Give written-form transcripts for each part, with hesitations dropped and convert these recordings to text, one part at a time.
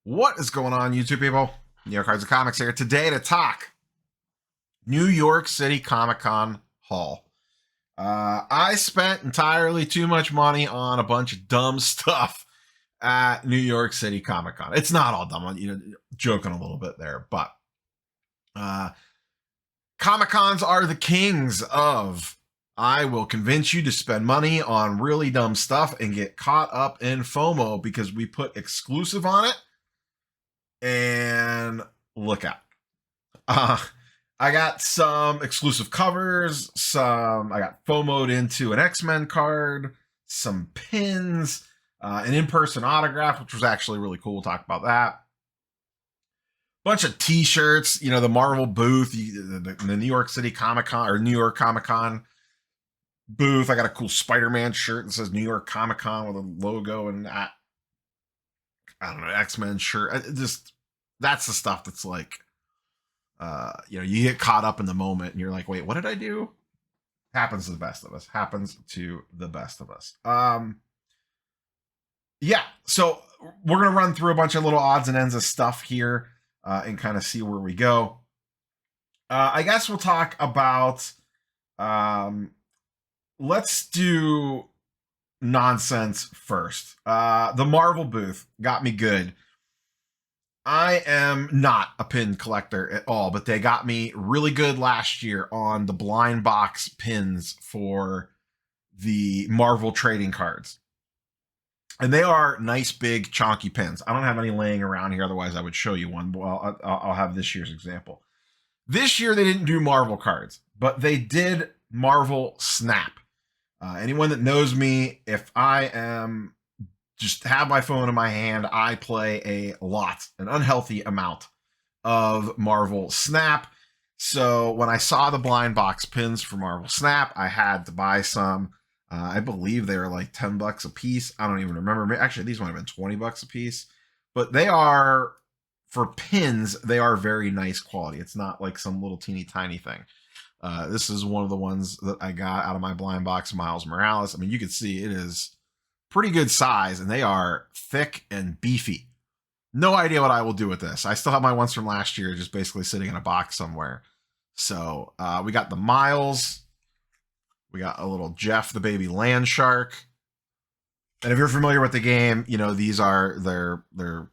What is going on, YouTube people? New York Cards and Comics here today to talk New York City Comic Con haul. I spent entirely too much money on a bunch of dumb stuff at New York City Comic Con. It's not all dumb, joking a little bit there, but Comic Cons are the kings of I will convince you to spend money on really dumb stuff and get caught up in FOMO because we put exclusive on it. And look out. I got some exclusive covers, I got FOMO'd into an X-Men card, some pins, an in-person autograph, which was actually really cool. We'll talk about that. Bunch of t-shirts, the Marvel booth, the New York City Comic Con or New York Comic Con booth. I got a cool Spider-Man shirt that says New York Comic Con with a logo and I don't know, X-Men shirt. That's the stuff that's like, you get caught up in the moment and you're like, wait, what did I do? Happens to the best of us. Yeah. So we're going to run through a bunch of little odds and ends of stuff here and kind of see where we go. I guess we'll talk about, let's do nonsense first. The Marvel booth got me good. I am not a pin collector at all, but they got me really good last year on the blind box pins for the Marvel trading cards. And they are nice, big, chunky pins. I don't have any laying around here. Otherwise, I would show you one. Well, I'll have this year's example. This year, they didn't do Marvel cards, but they did Marvel Snap. Anyone that knows me, if I am just have my phone in my hand, I play an unhealthy amount of Marvel Snap. So when I saw the blind box pins for Marvel Snap, I had to buy some. I believe they were like $10 a piece. I don't even remember. Actually, these might have been $20 a piece. But they are, for pins, they are very nice quality. It's not like some little teeny tiny thing. This is one of the ones that I got out of my blind box, Miles Morales. I mean, you can see it is pretty good size, and they are thick and beefy. No idea what I will do with this. I still have my ones from last year just basically sitting in a box somewhere. So we got the Miles. We got a little Jeff the baby land shark. And if you're familiar with the game, these are their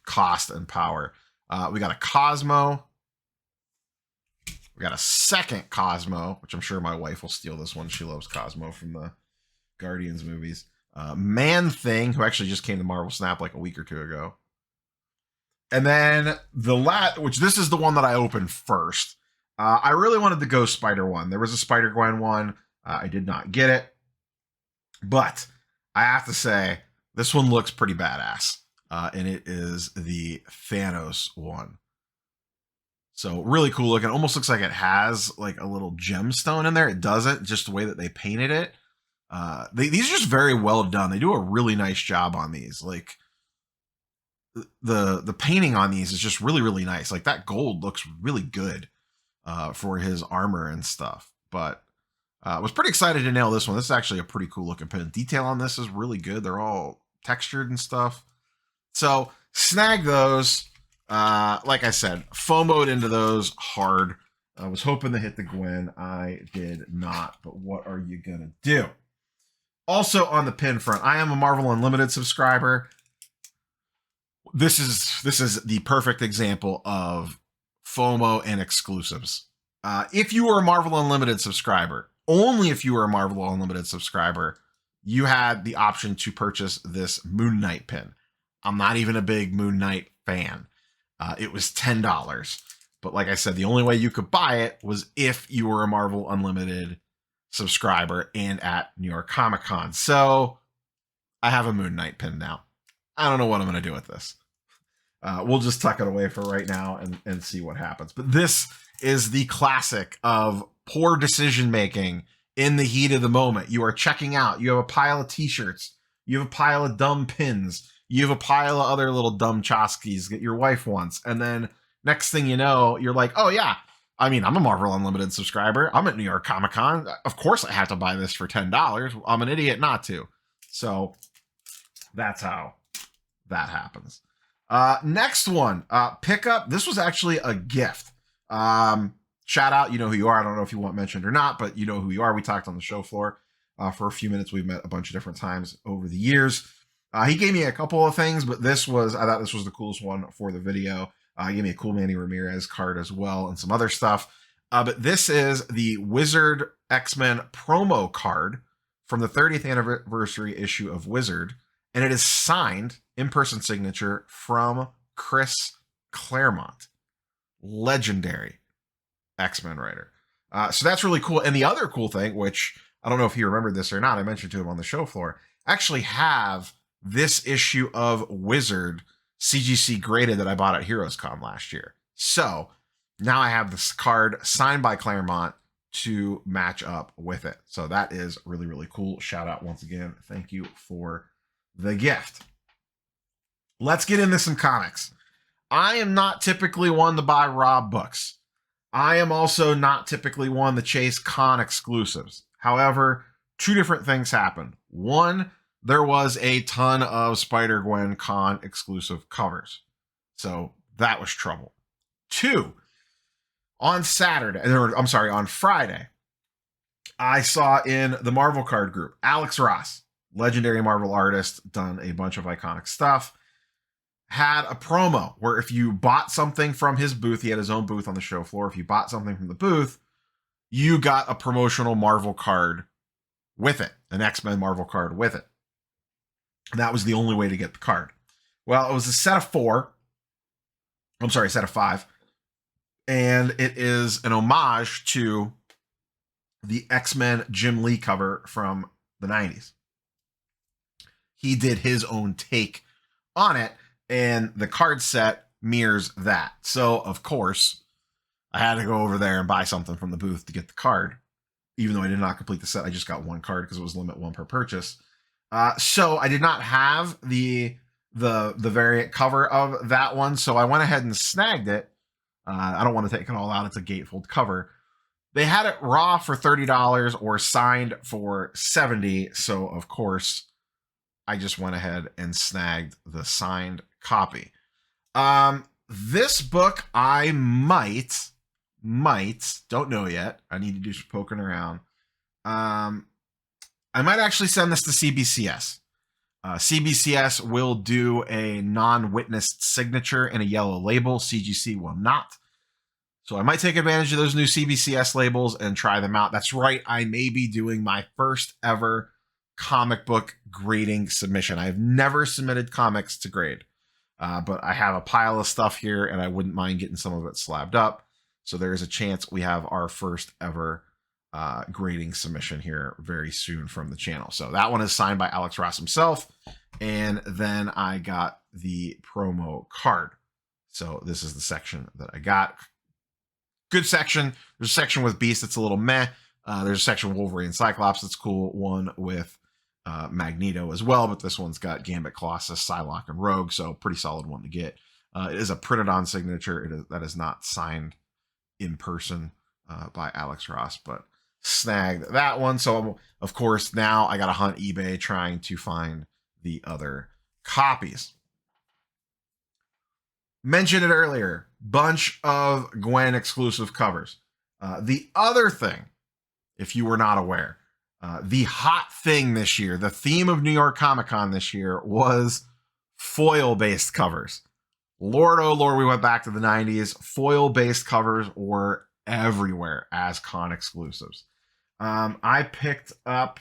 cost and power. We got a Cosmo. We got a second Cosmo, which I'm sure my wife will steal this one. She loves Cosmo from the Guardians movies. Man-Thing, who actually just came to Marvel Snap like a week or two ago. And then which this is the one that I opened first. I really wanted the Ghost Spider one. There was a Spider-Gwen one. I did not get it. But I have to say, this one looks pretty badass. And it is the Thanos one. So really cool looking. Almost looks like it has like a little gemstone in there. It doesn't, just the way that they painted it. These are just very well done. They do a really nice job on these. Like the painting on these is just really, really nice. Like that gold looks really good for his armor and stuff. But I was pretty excited to nail this one. This is actually a pretty cool looking pin. Detail on this is really good. They're all textured and stuff. So snag those. Like I said, FOMO'd into those hard. I was hoping to hit the Gwen. I did not. But what are you gonna do? Also on the pin front, I am a Marvel Unlimited subscriber. This is the perfect example of FOMO and exclusives. If you were a Marvel Unlimited subscriber, only if you were a Marvel Unlimited subscriber, you had the option to purchase this Moon Knight pin. I'm not even a big Moon Knight fan. It was $10. But like I said, the only way you could buy it was if you were a Marvel Unlimited subscriber and at New York Comic Con. So I have a Moon Knight pin now. I don't know what I'm going to do with this. We'll just tuck it away for right now and see what happens. But this is the classic of poor decision making in the heat of the moment. You are checking out. You have a pile of t-shirts. You have a pile of dumb pins. You have a pile of other little dumb tchotchkes that your wife wants. And then next thing you know, you're like, oh yeah, I mean, I'm a Marvel Unlimited subscriber. I'm at New York Comic Con. Of course I have to buy this for $10. I'm an idiot not to. So that's how that happens. Next one, pickup. This was actually a gift. Shout out, you know who you are. I don't know if you want mentioned or not, but you know who you are. We talked on the show floor for a few minutes. We've met a bunch of different times over the years. He gave me a couple of things, but I thought this was the coolest one for the video. He gave me a cool Manny Ramirez card as well and some other stuff. But this is the Wizard X-Men promo card from the 30th anniversary issue of Wizard. And it is signed, in-person signature, from Chris Claremont. Legendary X-Men writer. So that's really cool. And the other cool thing, which I don't know if he remembered this or not, I mentioned to him on the show floor, actually have this issue of Wizard CGC graded that I bought at HeroesCon last year. So now I have this card signed by Claremont to match up with it. So that is really, really cool. Shout out once again. Thank you for the gift. Let's get into some comics. I am not typically one to buy raw books. I am also not typically one to chase con exclusives. However, two different things happened. One, there was a ton of Spider-Gwen con exclusive covers. So that was trouble. Two, on Friday, I saw in the Marvel card group, Alex Ross, legendary Marvel artist, done a bunch of iconic stuff, had a promo where if you bought something from his booth, he had his own booth on the show floor. If you bought something from the booth, you got a promotional Marvel card with it, an X-Men Marvel card with it. And that was the only way to get the card. Well, it was a set of set of 5. And it is an homage to the X-Men Jim Lee cover from the 90s. He did his own take on it, and the card set mirrors that. So, of course, I had to go over there and buy something from the booth to get the card. Even though I did not complete the set, I just got one card because it was limit 1 per purchase. So I did not have the variant cover of that one, so I went ahead and snagged it. I don't want to take it all out. It's a gatefold cover. They had it raw for $30 or signed for $70. So, of course, I just went ahead and snagged the signed copy. This book I might, don't know yet. I need to do some poking around. I might actually send this to CBCS. CBCS will do a non-witnessed signature and a yellow label. CGC will not. So I might take advantage of those new CBCS labels and try them out. That's right. I may be doing my first ever comic book grading submission. I have never submitted comics to grade, but I have a pile of stuff here and I wouldn't mind getting some of it slabbed up. So there is a chance we have our first ever grading submission here very soon from the channel. So that one is signed by Alex Ross himself. And then I got the promo card. So this is the section that I got. Good section. There's a section with Beast that's a little meh. There's a section with Wolverine and Cyclops that's cool. One with Magneto as well, but this one's got Gambit, Colossus, Psylocke, and Rogue, so pretty solid one to get. It is a printed on signature. That is not signed in person by Alex Ross, but snagged that one. So, of course, now I got to hunt eBay trying to find the other copies. Mentioned it earlier, bunch of Gwen exclusive covers. The other thing, if you were not aware, the hot thing this year, the theme of New York Comic Con this year was foil-based covers. Lord, oh Lord, we went back to the 90s. Foil-based covers were everywhere as con exclusives. I picked up,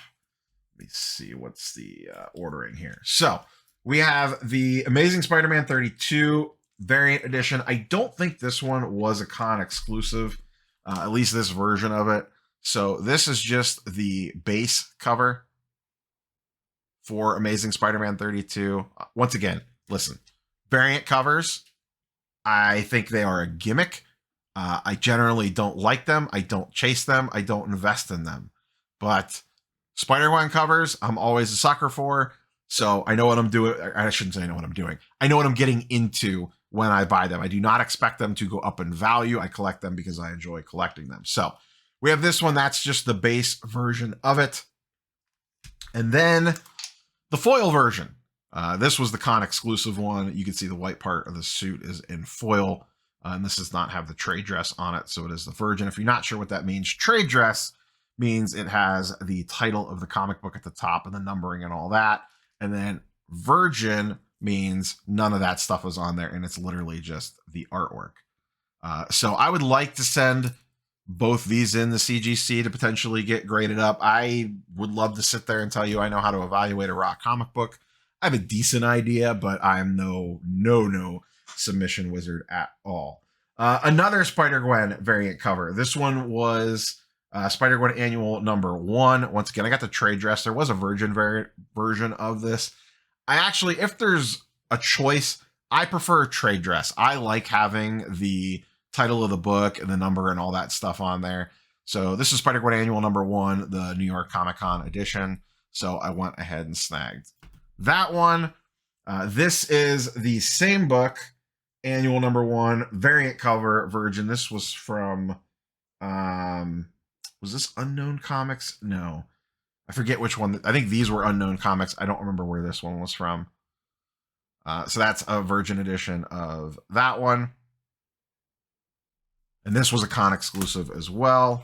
let me see, what's the ordering here? So we have the Amazing Spider-Man 32 variant edition. I don't think this one was a con exclusive, at least this version of it. So this is just the base cover for Amazing Spider-Man 32. Once again, listen, variant covers, I think they are a gimmick. I generally don't like them. I don't chase them. I don't invest in them. But Spider-Man covers, I'm always a sucker for. So I know what I'm doing. I shouldn't say I know what I'm doing. I know what I'm getting into when I buy them. I do not expect them to go up in value. I collect them because I enjoy collecting them. So we have this one. That's just the base version of it. And then the foil version. This was the con exclusive one. You can see the white part of the suit is in foil, and this does not have the trade dress on it, so it is the Virgin. If you're not sure what that means, trade dress means it has the title of the comic book at the top and the numbering and all that, and then Virgin means none of that stuff was on there, and it's literally just the artwork. So I would like to send both these in the CGC to potentially get graded up. I would love to sit there and tell you I know how to evaluate a raw comic book. I have a decent idea, but I'm no submission wizard at all. Another Spider-Gwen variant cover. This one was Spider-Gwen Annual number 1. Once again, I got the trade dress. There was a Virgin variant version of this. I actually, if there's a choice, I prefer trade dress. I like having the title of the book and the number and all that stuff on there. So this is Spider-Gwen Annual number 1, the New York Comic-Con edition. So I went ahead and snagged that one. This is the same book, Annual number 1, variant cover, Virgin. This was from, was this Unknown Comics? No, I forget which one. I think these were Unknown Comics. I don't remember where this one was from. So that's a Virgin edition of that one. And this was a con exclusive as well.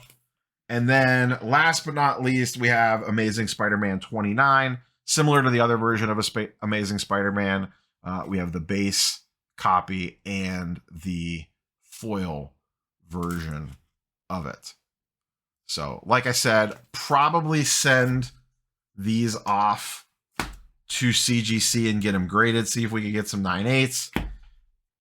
And then last but not least, we have Amazing Spider-Man 29. Similar to the other version of Amazing Spider-Man, we have the base copy and the foil version of it. So, like I said, probably send these off to CGC and get them graded. See if we can get some 9/8.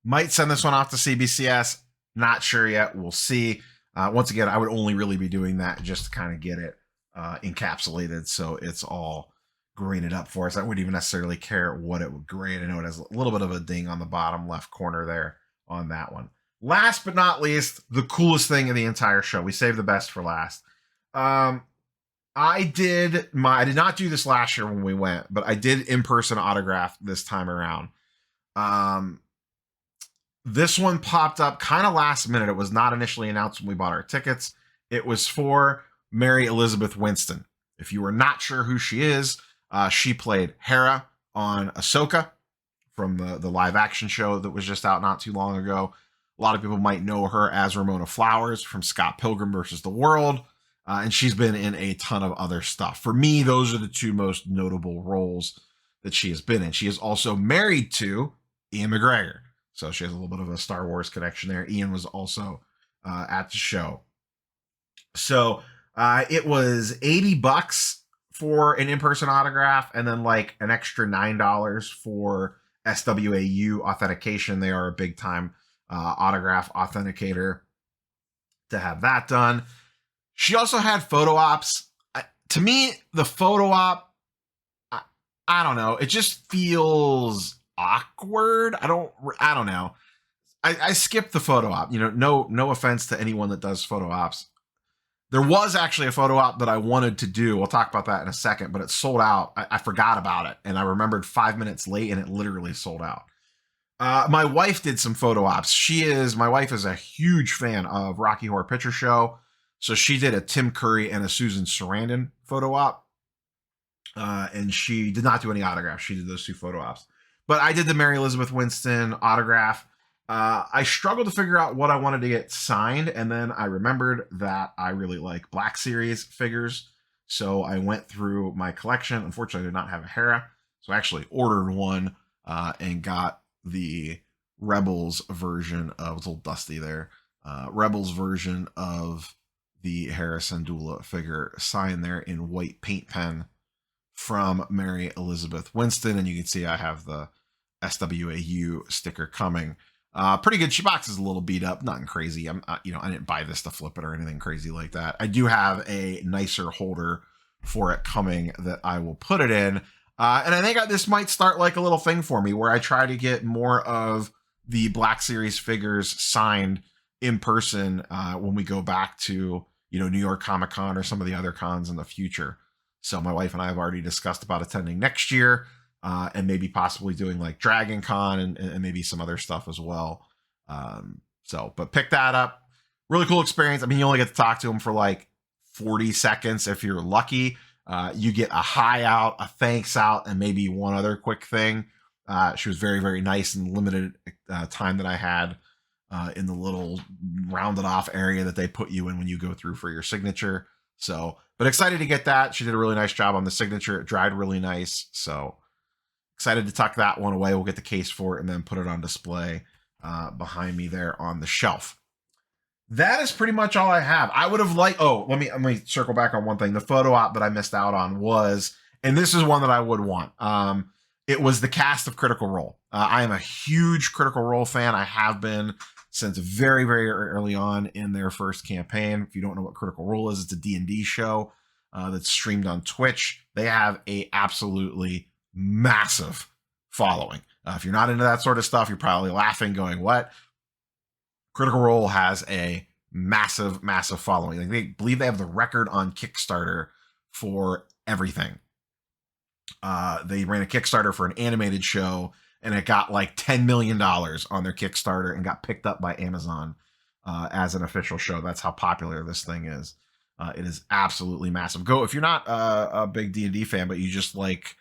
Might send this one off to CBCS. Not sure yet. We'll see. Once again, I would only really be doing that just to kind of get it encapsulated so it's all graded up for us. I wouldn't even necessarily care what it would grade. I know it has a little bit of a ding on the bottom left corner there on that one. Last but not least, the coolest thing in the entire show. We saved the best for last. I did not do this last year when we went, but I did in-person autograph this time around. This one popped up kind of last minute. It was not initially announced when we bought our tickets. It was for Mary Elizabeth Winston. If you were not sure who she is, she played Hera on Ahsoka from the live action show that was just out not too long ago. A lot of people might know her as Ramona Flowers from Scott Pilgrim versus the World. And she's been in a ton of other stuff. For me, those are the two most notable roles that she has been in. She is also married to Ian McGregor. So she has a little bit of a Star Wars connection there. Ian was also at the show. So it was $80 for an in-person autograph, and then like an extra $9 for SWAU authentication. They are a big time autograph authenticator to have that done. She also had photo ops. To me, the photo op, I don't know. It just feels awkward. I don't know. I skipped the photo op. You know, no offense to anyone that does photo ops. There was actually a photo op that I wanted to do. We'll talk about that in a second, but it sold out. I forgot about it, and I remembered 5 minutes late, and it literally sold out. My wife did some photo ops. My wife is a huge fan of Rocky Horror Picture Show, so she did a Tim Curry and a Susan Sarandon photo op, and she did not do any autographs. She did those 2 photo ops. But I did the Mary Elizabeth Winston autograph. I struggled to figure out what I wanted to get signed, and then I remembered that I really like Black Series figures, so I went through my collection. Unfortunately, I did not have a Hera, so I actually ordered one and got the Rebels version of, it's a little dusty there, Rebels version of the Hera Syndulla figure signed there in white paint pen from Mary Elizabeth Winston, and you can see I have the SWAU sticker coming. Pretty good. She box is a little beat up, nothing crazy. I didn't buy this to flip it or anything crazy like that. I do have a nicer holder for it coming that I will put it in. And I think this might start like a little thing for me where I try to get more of the Black Series figures signed in person when we go back to, New York Comic Con or some of the other cons in the future. So my wife and I have already discussed about attending next year. And maybe possibly doing like Dragon Con and maybe some other stuff as well. But pick that up. Really cool experience. I mean, you only get to talk to them for like 40 seconds if you're lucky. You get a hi out, a thanks out, and maybe one other quick thing. She was very, very nice and limited time that I had in the little rounded off area that they put you in when you go through for your signature. So, but excited to get that. She did a really nice job on the signature. It dried really nice. So excited to tuck that one away. We'll get the case for it and then put it on display behind me there on the shelf. That is pretty much all I have. I would have liked, let me circle back on one thing. The photo op that I missed out on was, and this is one that I would want. It was the cast of Critical Role. I am a huge Critical Role fan. I have been since very, very early on in their first campaign. If you don't know what Critical Role is, it's a D&D show that's streamed on Twitch. They have a absolutely massive following. If you're not into that sort of stuff, you're probably laughing, going, what? Critical Role has a massive, massive following. Like, they believe they have the record on Kickstarter for everything. They ran a Kickstarter for an animated show, and it got like $10 million on their Kickstarter and got picked up by Amazon as an official show. That's how popular this thing is. It is absolutely massive. Go, if you're not a big D&D fan, but you just like,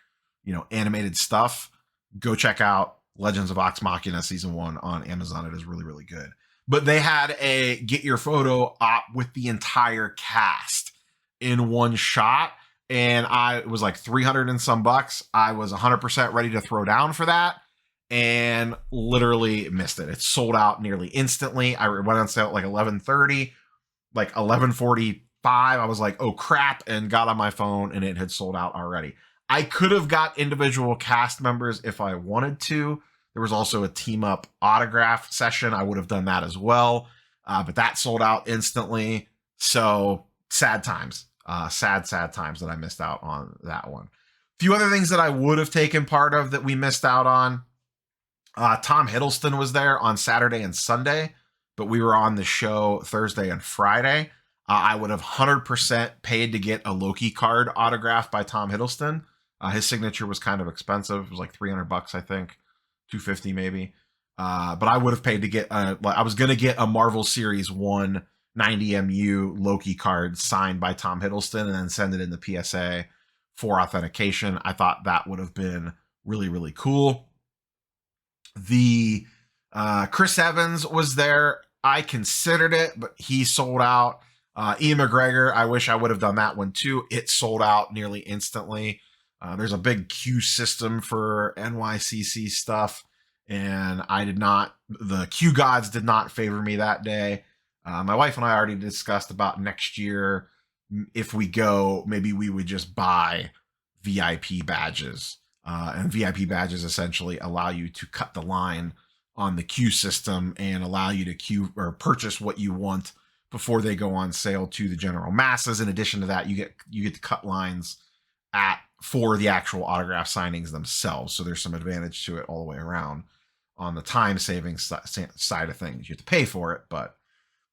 animated stuff, go check out Legends of Vox Machina Season 1 on Amazon. It is really, really good. But they had a get your photo op with the entire cast in one shot. And it was like 300 and some bucks. I was 100% ready to throw down for that and literally missed it. It sold out nearly instantly. I went on sale at like 11:30, like 11:45. I was like, oh crap, and got on my phone and it had sold out already. I could have got individual cast members if I wanted to. There was also a team up autograph session. I would have done that as well. But that sold out instantly. So sad times. Sad times that I missed out on that one. A few other things that I would have taken part of that we missed out on. Tom Hiddleston was there on Saturday and Sunday, but we were on the show Thursday and Friday. I would have 100% paid to get a Loki card autographed by Tom Hiddleston. His signature was kind of expensive. It was like $300, I think. 250 maybe. But I would have paid to get, I was going to get a Marvel Series 1 90MU Loki card signed by Tom Hiddleston and then send it in the PSA for authentication. I thought that would have been really, really cool. The Chris Evans was there. I considered it, but he sold out. Ian McGregor, I wish I would have done that one too. It sold out nearly instantly. There's a big queue system for NYCC stuff, and the queue gods did not favor me that day. My wife and I already discussed about next year. If we go, maybe we would just buy VIP badges. And VIP badges essentially allow you to cut the line on the queue system and allow you to queue or purchase what you want before they go on sale to the general masses. In addition to that, you get to cut lines for the actual autograph signings themselves. So there's some advantage to it all the way around on the time saving side of things. You have to pay for it, but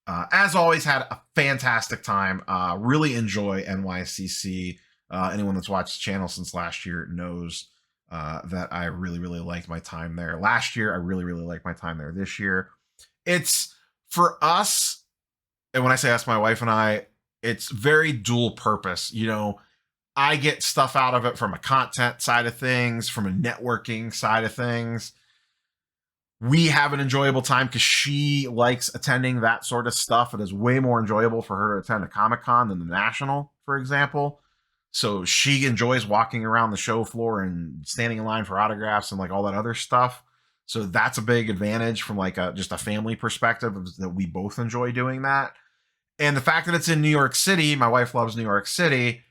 as always, had a fantastic time. Really enjoy NYCC. Anyone that's watched the channel since last year knows that I really, really liked my time there last year. I really, really like my time there this year. It's for us, and when I say us, my wife and I, it's very dual purpose. I get stuff out of it from a content side of things, from a networking side of things. We have an enjoyable time because she likes attending that sort of stuff. It is way more enjoyable for her to attend a Comic-Con than the National, for example. So she enjoys walking around the show floor and standing in line for autographs and like all that other stuff. So that's a big advantage from like just a family perspective, that we both enjoy doing that. And the fact that it's in New York City, my wife loves New York City.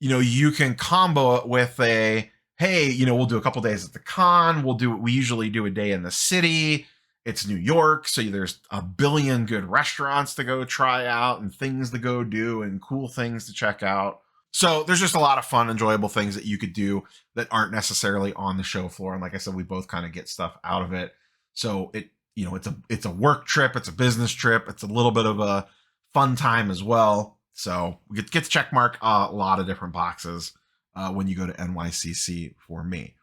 You can combo it with hey, we'll do a couple days at the con. We usually do a day in the city. It's New York, so there's a billion good restaurants to go try out and things to go do and cool things to check out. So there's just a lot of fun, enjoyable things that you could do that aren't necessarily on the show floor. And like I said, we both kind of get stuff out of it. So it's a work trip. It's a business trip. It's a little bit of a fun time as well. So we get to check mark a lot of different boxes when you go to NYCC for me.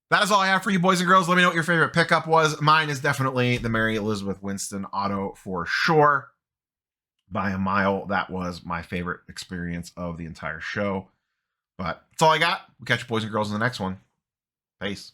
That is all I have for you, boys and girls. Let me know what your favorite pickup was. Mine is definitely the Mary Elizabeth Winston auto for sure. by a mile. That was my favorite experience of the entire show. But that's all I got. We'll catch you boys and girls in the next one. Peace.